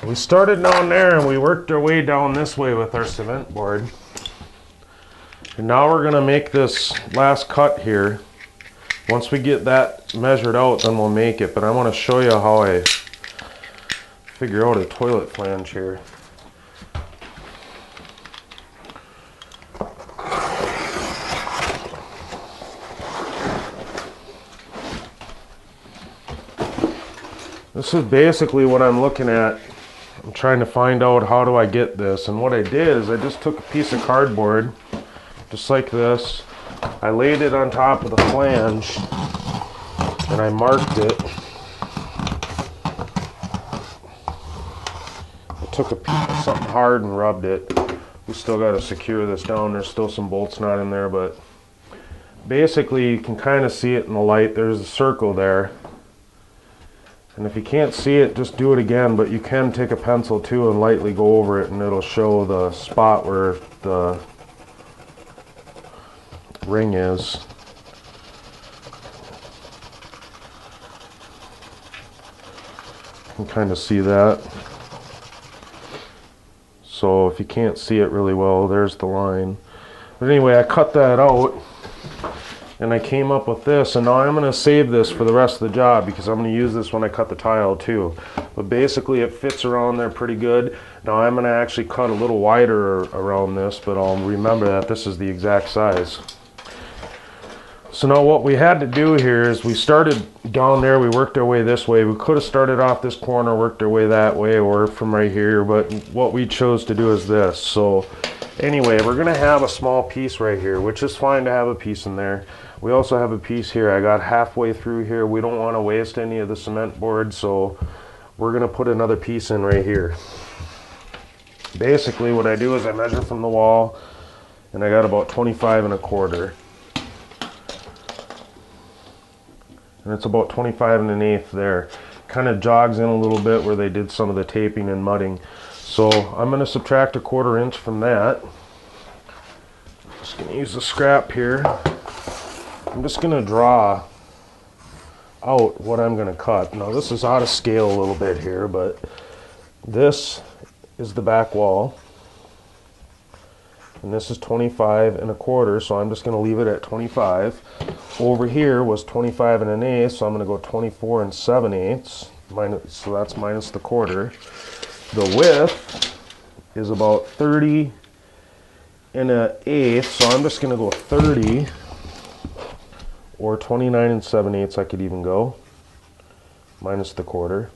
We started down there and we worked our way down this way with our cement board. And now we're going to make this last cut here. Once we get that measured out, then we'll make it. But I want to show you how I figure out a toilet flange here. This is basically what I'm looking at. I'm trying to find out how do I get this. And what I did is I just took a piece of cardboard, just like this. I laid it on top of the flange and I marked it. I took a piece of something hard and rubbed it. We still got to secure this down. There's still some bolts not in there, but basically you can kind of see it in the light. There's a circle there. And if you can't see it, just do it again, but you can take a pencil too and lightly go over it and it'll show the spot where the ring is. You can kind of see that. So if you can't see it really well, there's the line. But anyway, I cut that out. And I came up with this, and now I'm going to save this for the rest of the job because I'm going to use this when I cut the tile too. But basically it fits around there pretty good. Now I'm going to actually cut a little wider around this, but I'll remember that this is the exact size. So now what we had to do here is we started down there, we worked our way this way. We could have started off this corner, worked our way that way, or from right here, but what we chose to do is this. So anyway, we're going to have a small piece right here, which is fine to have a piece in there. We also have a piece here. I got halfway through here. We don't want to waste any of the cement board, so we're going to put another piece in right here. Basically what I do is I measure from the wall, and I got about 25 1/4. And it's about 25 1/8 there. Kind of jogs in a little bit where they did some of the taping and mudding. So I'm going to subtract 1/4 inch from that. Just going to use the scrap here. I'm just going to draw out what I'm going to cut. Now this is out of scale a little bit here, but this is the back wall. And this is 25 1/4, so I'm just going to leave it at 25. Over here was 25 1/8, so I'm going to go 24 7/8. So that's minus the 1/4. The width is about 30 1/8, so I'm just going to go 30, or 29 7/8 I could even go, minus the 1/4.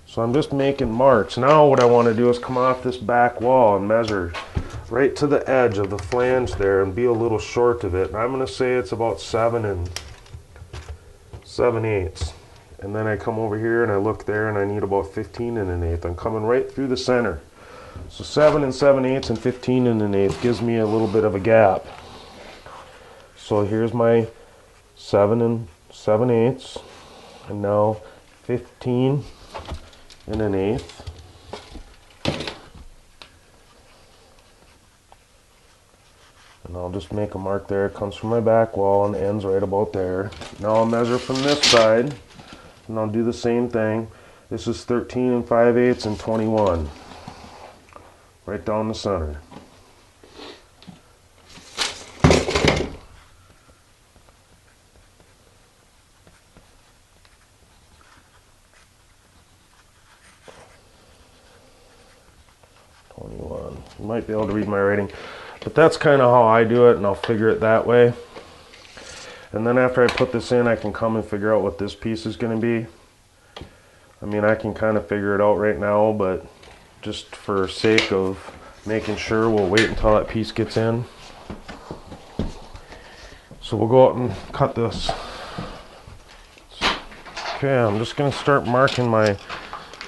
So I'm just making marks. Now what I want to do is come off this back wall and measure right to the edge of the flange there and be a little short of it. And I'm going to say it's about 7 7/8. And then I come over here and I look there and I need about 15 1/8. I'm coming right through the center. So 7 7/8 and 15 1/8 gives me a little bit of a gap. So here's my 7 7/8, and now 15 1/8. And I'll just make a mark there. It comes from my back wall and ends right about there. Now I'll measure from this side, and I'll do the same thing. This is 13 5/8 and 21. Right down the center. You might be able to read my writing, but that's kind of how I do it, and I'll figure it that way. And then after I put this in, I can come and figure out what this piece is going to be. I mean, I can kind of figure it out right now, but just for sake of making sure, we'll wait until that piece gets in. So we'll go out and cut this. Okay, I'm just going to start marking my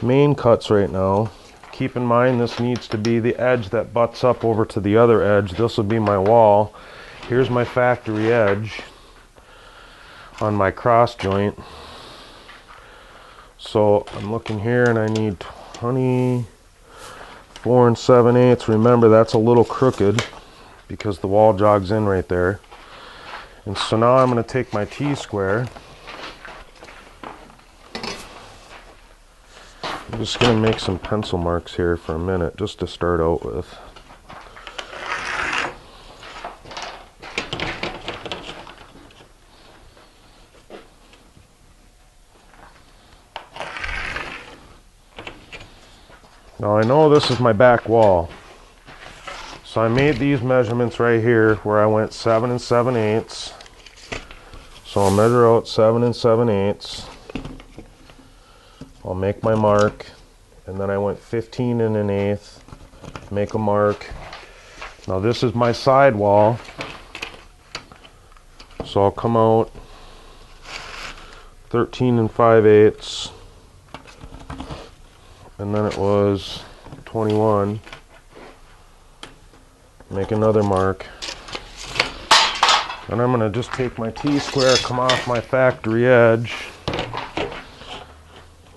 main cuts right now. Keep in mind this needs to be the edge that butts up over to the other edge. This will be my wall. Here's my factory edge on my cross joint. So I'm looking here and I need 24 7/8. Remember, that's a little crooked because the wall jogs in right there. And so now I'm going to take my T-square just going to make some pencil marks here for a minute, just to start out with. Now I know this is my back wall, so I made these measurements right here where I went 7 7/8. So I'll measure out 7 7/8. I'll make my mark, and then I went 15 1/8, make a mark. Now this is my side wall, so I'll come out 13 5/8. And then it was 21. Make another mark. And I'm going to just take my T-square, come off my factory edge.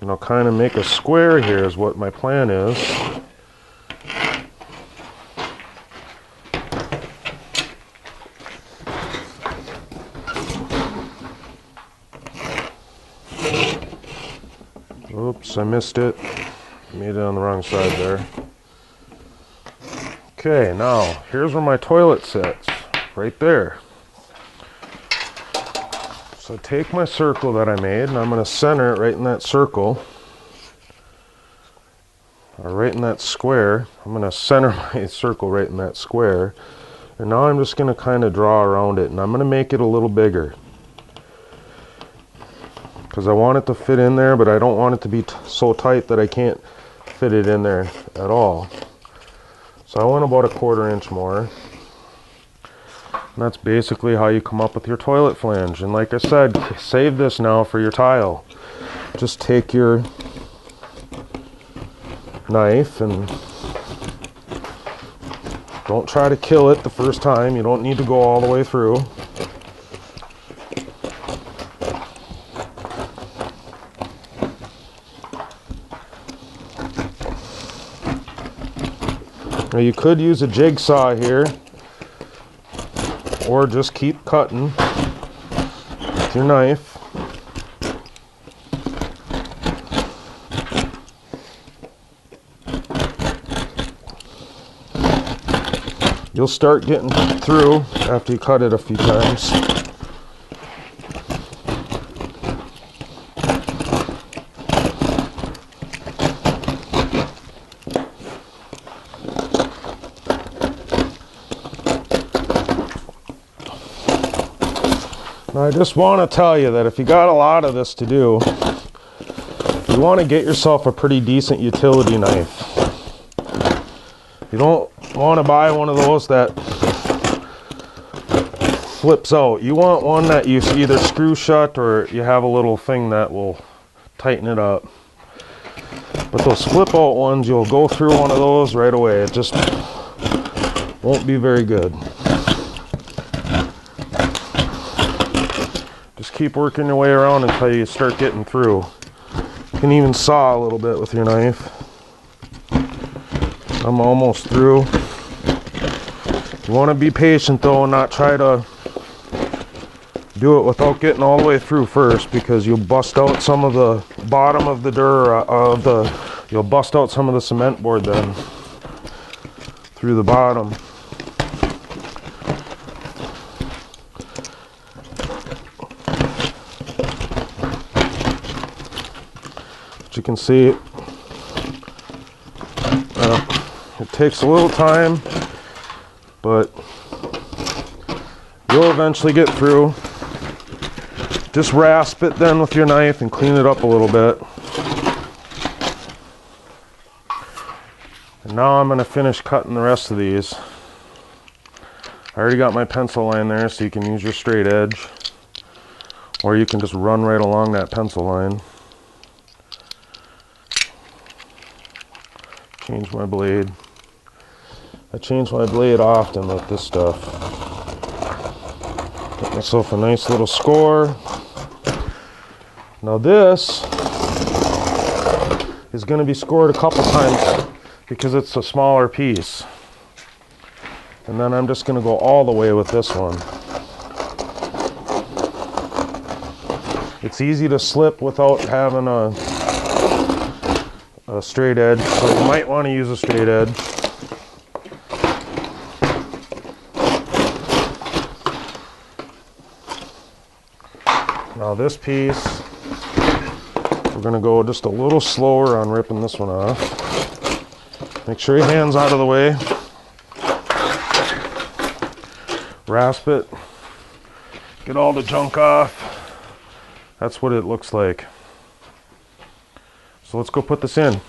And I'll kind of make a square here is what my plan is. Oops, I missed it. Made it on the wrong side there. Okay, now here's where my toilet sits, right there. So I take my circle that I made and I'm going to center it right in that circle, or right in that square. I'm going to center my circle right in that square, and now I'm just going to kind of draw around it, and I'm going to make it a little bigger because I want it to fit in there, but I don't want it to be so tight that I can't fit it in there at all. So I went about 1/4 inch more. And that's basically how you come up with your toilet flange. And like I said, save this now for your tile. Just take your knife and don't try to kill it the first time. You don't need to go all the way through. Now you could use a jigsaw here, or just keep cutting with your knife. You'll start getting through after you cut it a few times. Now I just want to tell you that if you got a lot of this to do, you want to get yourself a pretty decent utility knife. You don't want to buy one of those that flips out. You want one that you either screw shut or you have a little thing that will tighten it up. But those flip out ones, you'll go through one of those right away. It just won't be very good. Just keep working your way around until you start getting through. You can even saw a little bit with your knife. I'm almost through. You want to be patient though and not try to do it without getting all the way through first, because you'll bust out some of the bottom of the dirt, you'll bust out some of the cement board then through the bottom. But you can see it takes a little time, but you'll eventually get through. Just rasp it then with your knife and clean it up a little bit. And now I'm going to finish cutting the rest of these. I already got my pencil line there, so you can use your straight edge, or you can just run right along that pencil line. Change my blade. I change my blade often with this stuff. Get myself a nice little score. Now this is going to be scored a couple times because it's a smaller piece. And then I'm just going to go all the way with this one. It's easy to slip without having a a straight edge, so you might want to use a straight edge. Now this piece, we're going to go just a little slower on ripping this one off. Make sure your hand's out of the way. Rasp it. Get all the junk off. That's what it looks like. So let's go put this in.